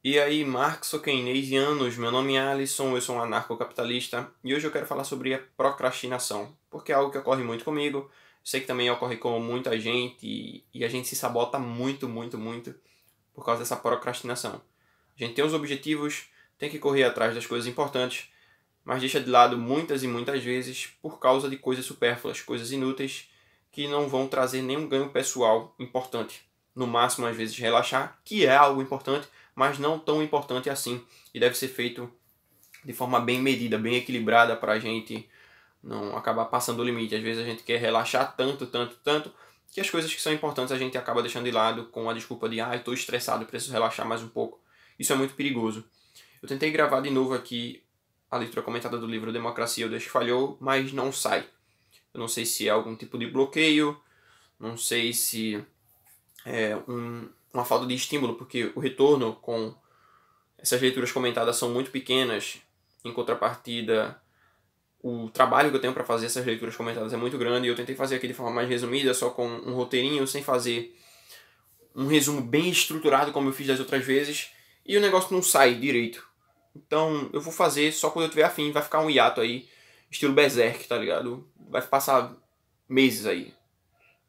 E aí, Marx ou keynesianos, meu nome é Alisson, eu sou um anarcocapitalista e hoje eu quero falar sobre a procrastinação, porque é algo que ocorre muito comigo, sei que também ocorre com muita gente e a gente se sabota muito por causa dessa procrastinação. A gente tem os objetivos, tem que correr atrás das coisas importantes, mas deixa de lado muitas e muitas vezes por causa de coisas supérfluas, coisas inúteis que não vão trazer nenhum ganho pessoal importante. No máximo, às vezes, relaxar, que é algo importante, mas não tão importante assim, e deve ser feito de forma bem medida, bem equilibrada para a gente não acabar passando o limite. Às vezes a gente quer relaxar tanto, que as coisas que são importantes a gente acaba deixando de lado com a desculpa de eu estou estressado, preciso relaxar mais um pouco. Isso é muito perigoso. Eu tentei gravar de novo aqui a leitura comentada do livro Democracia, o Deus que Falhou, mas não sai. Eu não sei se é algum tipo de bloqueio, não sei se é uma falta de estímulo, porque o retorno com essas leituras comentadas são muito pequenas, em contrapartida, o trabalho que eu tenho para fazer essas leituras comentadas é muito grande, e eu tentei fazer aqui de forma mais resumida, só com um roteirinho, sem fazer um resumo bem estruturado como eu fiz das outras vezes, e o negócio não sai direito. Então eu vou fazer só quando eu tiver afim, vai ficar um hiato aí, estilo Berserk, tá ligado? Vai passar meses aí,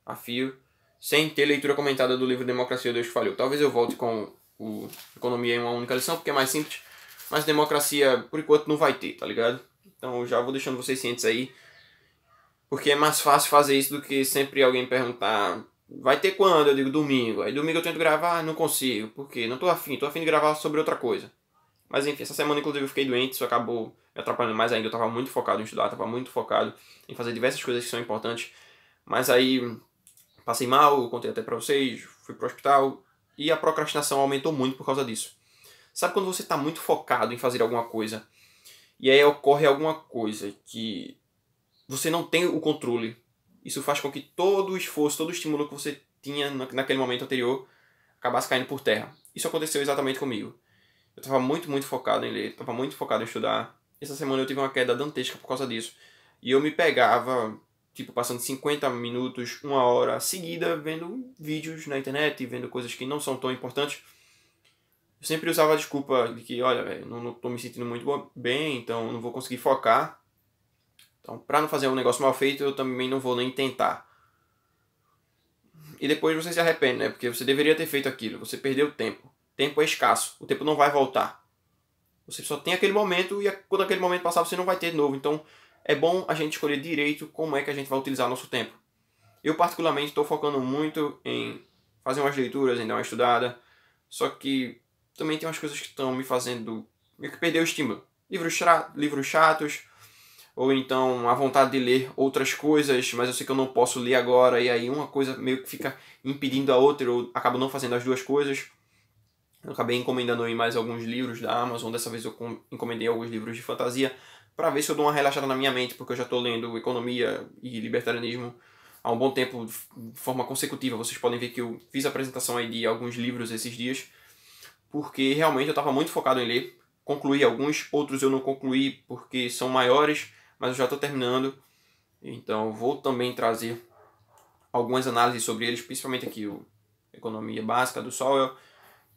a fio, sem ter leitura comentada do livro Democracia, Deus que Falhou. Talvez eu volte com o Economia em uma única lição, porque é mais simples, mas Democracia, por enquanto, não vai ter, tá ligado? Então eu já vou deixando vocês cientes aí, porque é mais fácil fazer isso do que sempre alguém perguntar vai ter quando? Eu digo domingo. Aí domingo eu tento gravar, não consigo. Por quê? Não tô afim de gravar sobre outra coisa. Mas enfim, essa semana inclusive eu fiquei doente, isso acabou me atrapalhando mais ainda. Eu tava muito focado em estudar, tava muito focado em fazer diversas coisas que são importantes. Mas aí passei mal, contei até pra vocês, fui pro hospital e a procrastinação aumentou muito por causa disso. Sabe quando você tá muito focado em fazer alguma coisa e aí ocorre alguma coisa que você não tem o controle? Isso faz com que todo o esforço, todo o estímulo que você tinha naquele momento anterior acabasse caindo por terra. Isso aconteceu exatamente comigo. Eu estava muito focado em ler, estava muito focado em estudar. Essa semana eu tive uma queda dantesca por causa disso. E eu me pegava, tipo, passando 50 minutos, uma hora seguida, vendo vídeos na internet, vendo coisas que não são tão importantes. Eu sempre usava a desculpa de que, olha, velho, não tô me sentindo muito bem, então não vou conseguir focar. Então, pra não fazer um negócio mal feito, eu também não vou nem tentar. E depois você se arrepende, né? Porque você deveria ter feito aquilo. Você perdeu tempo. Tempo é escasso. O tempo não vai voltar. Você só tem aquele momento e quando aquele momento passar você não vai ter de novo. Então é bom a gente escolher direito como é que a gente vai utilizar o nosso tempo. Eu particularmente estou focando muito em fazer umas leituras, em dar uma estudada. Só que também tem umas coisas que estão me fazendo meio que perder o estímulo. Livros chatos, ou então a vontade de ler outras coisas, mas eu sei que eu não posso ler agora, e aí uma coisa meio que fica impedindo a outra, eu acabo não fazendo as duas coisas. Eu acabei encomendando aí mais alguns livros da Amazon, dessa vez eu encomendei alguns livros de fantasia, para ver se eu dou uma relaxada na minha mente, porque eu já estou lendo economia e libertarianismo há um bom tempo, de forma consecutiva. Vocês podem ver que eu fiz a apresentação aí de alguns livros esses dias, porque realmente eu estava muito focado em ler. Concluí alguns, outros eu não concluí porque são maiores, mas eu já estou terminando. Então vou também trazer algumas análises sobre eles, principalmente aqui o Economia Básica do Sowell,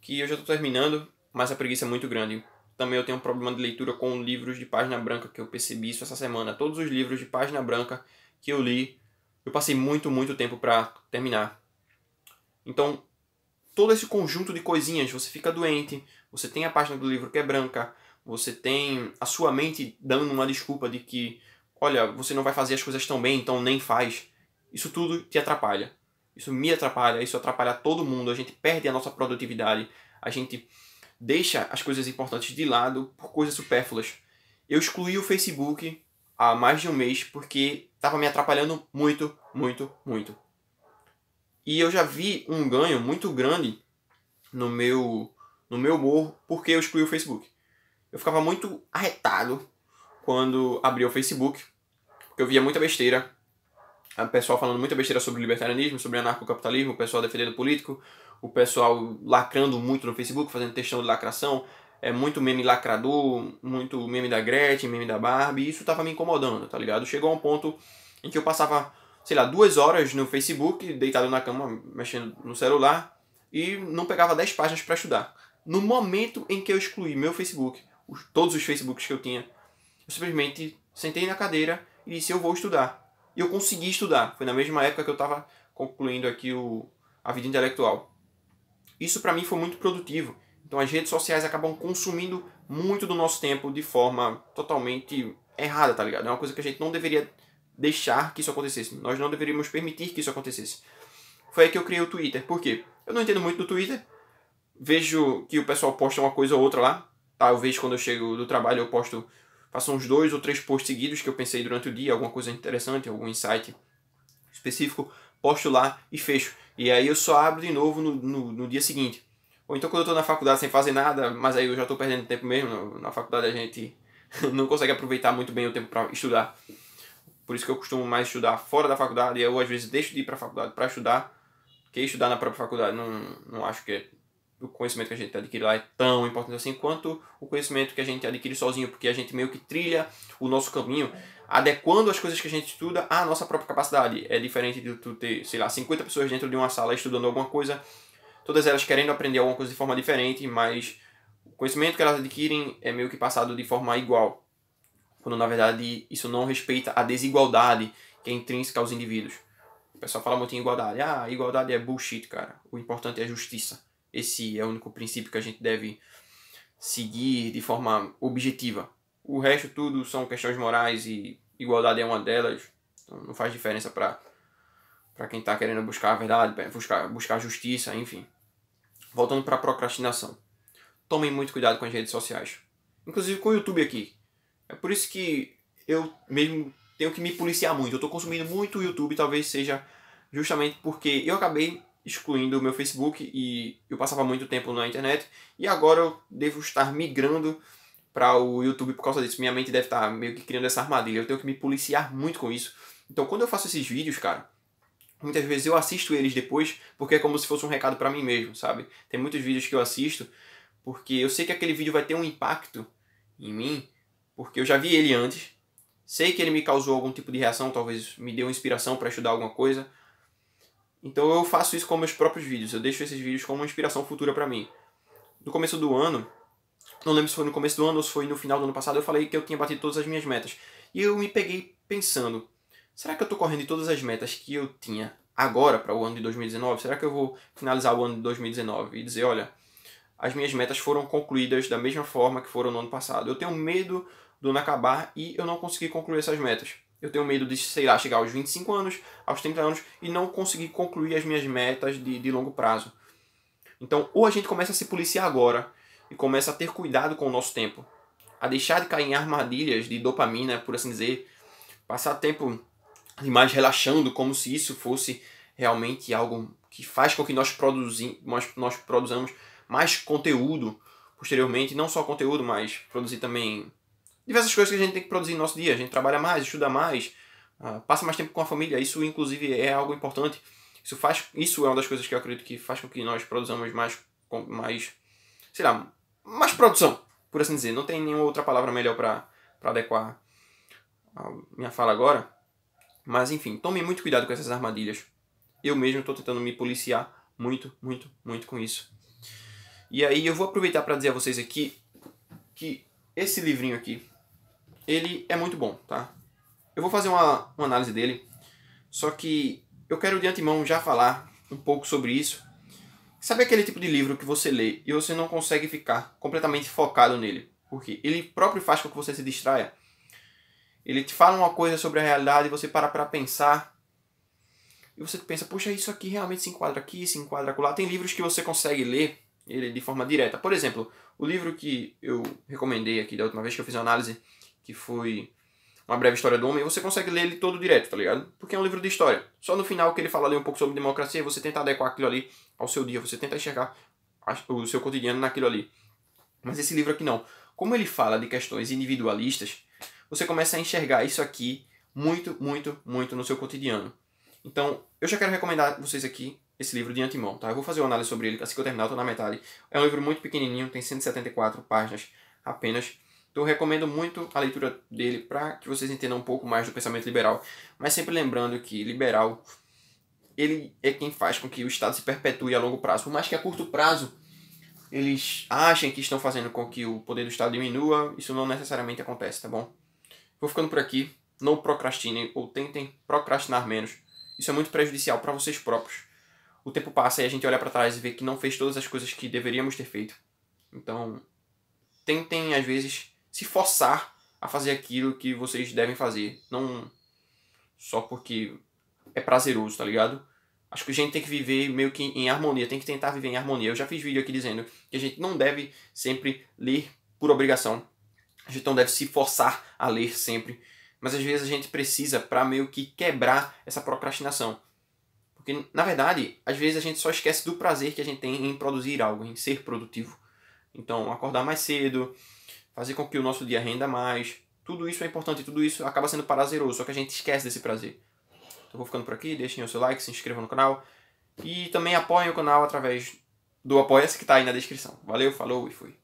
que eu já estou terminando, mas a preguiça é muito grande. Também eu tenho um problema de leitura com livros de página branca, que eu percebi isso essa semana. Todos os livros de página branca que eu li, eu passei muito tempo para terminar. Então, todo esse conjunto de coisinhas, você fica doente, você tem a página do livro que é branca, você tem a sua mente dando uma desculpa de que, olha, você não vai fazer as coisas tão bem, então nem faz. Isso tudo te atrapalha. Isso me atrapalha, isso atrapalha todo mundo, a gente perde a nossa produtividade, a gente deixa as coisas importantes de lado por coisas supérfluas. Eu excluí o Facebook há mais de um mês porque estava me atrapalhando muito. E eu já vi um ganho muito grande no meu humor porque eu excluí o Facebook. Eu ficava muito arretado quando abria o Facebook, porque eu via muita besteira, o pessoal falando muita besteira sobre libertarianismo, sobre anarcocapitalismo, o pessoal defendendo político, o pessoal lacrando muito no Facebook, fazendo textão de lacração, muito meme lacrador, muito meme da Gretchen, meme da Barbie, e isso tava me incomodando, tá ligado? Chegou a um ponto em que eu passava, sei lá, 2 horas no Facebook, deitado na cama, mexendo no celular, e não pegava 10 páginas para estudar. No momento em que eu excluí meu Facebook, todos os Facebooks que eu tinha, eu simplesmente sentei na cadeira e disse, eu vou estudar. E eu consegui estudar. Foi na mesma época que eu estava concluindo aqui a vida intelectual. Isso para mim foi muito produtivo. Então as redes sociais acabam consumindo muito do nosso tempo de forma totalmente errada, tá ligado? É uma coisa que a gente não deveria deixar que isso acontecesse. Nós não deveríamos permitir que isso acontecesse. Foi aí que eu criei o Twitter. Por quê? Eu não entendo muito do Twitter. Vejo que o pessoal posta uma coisa ou outra lá. Tá, eu vejo quando eu chego do trabalho, eu posto, faço uns 2 ou 3 posts seguidos que eu pensei durante o dia, alguma coisa interessante, algum insight específico, posto lá e fecho. E aí eu só abro de novo no dia seguinte. Ou então quando eu tô na faculdade sem fazer nada, mas aí eu já tô perdendo tempo mesmo, na faculdade a gente não consegue aproveitar muito bem o tempo para estudar. Por isso que eu costumo mais estudar fora da faculdade, e eu às vezes deixo de ir para a faculdade para estudar, porque estudar na própria faculdade não acho que o conhecimento que a gente adquire lá é tão importante assim quanto o conhecimento que a gente adquire sozinho, porque a gente meio que trilha o nosso caminho, adequando as coisas que a gente estuda à nossa própria capacidade. É diferente de tu ter, sei lá, 50 pessoas dentro de uma sala estudando alguma coisa, todas elas querendo aprender alguma coisa de forma diferente, mas o conhecimento que elas adquirem é meio que passado de forma igual, quando na verdade isso não respeita a desigualdade que é intrínseca aos indivíduos. O pessoal fala muito em igualdade. Ah, igualdade é bullshit, cara. O importante é a justiça. Esse é o único princípio que a gente deve seguir de forma objetiva. O resto tudo são questões morais e igualdade é uma delas. Então não faz diferença para quem está querendo buscar a verdade, buscar justiça, enfim. Voltando para a procrastinação. Tomem muito cuidado com as redes sociais. Inclusive com o YouTube aqui. É por isso que eu mesmo tenho que me policiar muito. Eu estou consumindo muito o YouTube, talvez seja justamente porque eu acabei excluindo o meu Facebook e eu passava muito tempo na internet. E agora eu devo estar migrando para o YouTube por causa disso. Minha mente deve estar meio que criando essa armadilha. Eu tenho que me policiar muito com isso. Então quando eu faço esses vídeos, cara, muitas vezes eu assisto eles depois porque é como se fosse um recado para mim mesmo, sabe? Tem muitos vídeos que eu assisto porque eu sei que aquele vídeo vai ter um impacto em mim, porque eu já vi ele antes, sei que ele me causou algum tipo de reação, talvez me deu inspiração para estudar alguma coisa. Então eu faço isso com meus próprios vídeos, eu deixo esses vídeos como uma inspiração futura para mim. No começo do ano, não lembro se foi no começo do ano ou se foi no final do ano passado, eu falei que eu tinha batido todas as minhas metas. E eu me peguei pensando, será que eu estou correndo de todas as metas que eu tinha agora para o ano de 2019? Será que eu vou finalizar o ano de 2019 e dizer, olha, as minhas metas foram concluídas da mesma forma que foram no ano passado. Eu tenho medo do ano acabar e eu não conseguir concluir essas metas. Eu tenho medo de, sei lá, chegar aos 25 anos, aos 30 anos e não conseguir concluir as minhas metas de longo prazo. Então, ou a gente começa a se policiar agora e começa a ter cuidado com o nosso tempo, a deixar de cair em armadilhas de dopamina, por assim dizer, passar tempo demais relaxando como se isso fosse realmente algo que faz com que nós produzamos mais conteúdo posteriormente, não só conteúdo, mas produzir também diversas coisas que a gente tem que produzir no nosso dia. A gente trabalha mais, estuda mais, passa mais tempo com a família. Isso, inclusive, é algo importante. Isso é uma das coisas que eu acredito que faz com que nós produzamos mais, sei lá, mais produção, por assim dizer. Não tem nenhuma outra palavra melhor para adequar a minha fala agora. Mas, enfim, tome muito cuidado com essas armadilhas. Eu mesmo estou tentando me policiar muito, muito, muito com isso. E aí eu vou aproveitar para dizer a vocês aqui que esse livrinho aqui, ele é muito bom, tá? Eu vou fazer uma análise dele, só que eu quero de antemão já falar um pouco sobre isso. Sabe aquele tipo de livro que você lê e você não consegue ficar completamente focado nele? Porque ele próprio faz com que você se distraia. Ele te fala uma coisa sobre a realidade e você para pensar. E você pensa, poxa, isso aqui realmente se enquadra aqui, se enquadra acolá. Tem livros que você consegue ler ele de forma direta. Por exemplo, o livro que eu recomendei aqui da última vez que eu fiz a análise, que foi Uma Breve História do Homem, você consegue ler ele todo direto, tá ligado? Porque é um livro de história. Só no final que ele fala ali um pouco sobre democracia, você tenta adequar aquilo ali ao seu dia, você tenta enxergar o seu cotidiano naquilo ali. Mas esse livro aqui não. Como ele fala de questões individualistas, você começa a enxergar isso aqui muito, muito, muito no seu cotidiano. Então, eu já quero recomendar vocês aqui esse livro de antemão, tá? Eu vou fazer uma análise sobre ele assim que eu terminar, eu tô na metade. É um livro muito pequenininho, tem 174 páginas apenas. Então eu recomendo muito a leitura dele para que vocês entendam um pouco mais do pensamento liberal. Mas sempre lembrando que liberal, ele é quem faz com que o Estado se perpetue a longo prazo. Por mais que a curto prazo eles achem que estão fazendo com que o poder do Estado diminua, isso não necessariamente acontece, tá bom? Vou ficando por aqui. Não procrastinem ou tentem procrastinar menos. Isso é muito prejudicial para vocês próprios. O tempo passa e a gente olha para trás e vê que não fez todas as coisas que deveríamos ter feito. Então, tentem às vezes se forçar a fazer aquilo que vocês devem fazer, não só porque é prazeroso, tá ligado? Acho que a gente tem que viver meio que em harmonia, tem que tentar viver em harmonia. Eu já fiz vídeo aqui dizendo que a gente não deve sempre ler por obrigação. A gente não deve se forçar a ler sempre. Mas às vezes a gente precisa para meio que quebrar essa procrastinação. Porque, na verdade, às vezes a gente só esquece do prazer que a gente tem em produzir algo, em ser produtivo. Então, acordar mais cedo, fazer com que o nosso dia renda mais. Tudo isso é importante, tudo isso acaba sendo prazeroso, só que a gente esquece desse prazer. Então vou ficando por aqui, deixem o seu like, se inscrevam no canal e também apoiem o canal através do Apoia-se que está aí na descrição. Valeu, falou e fui.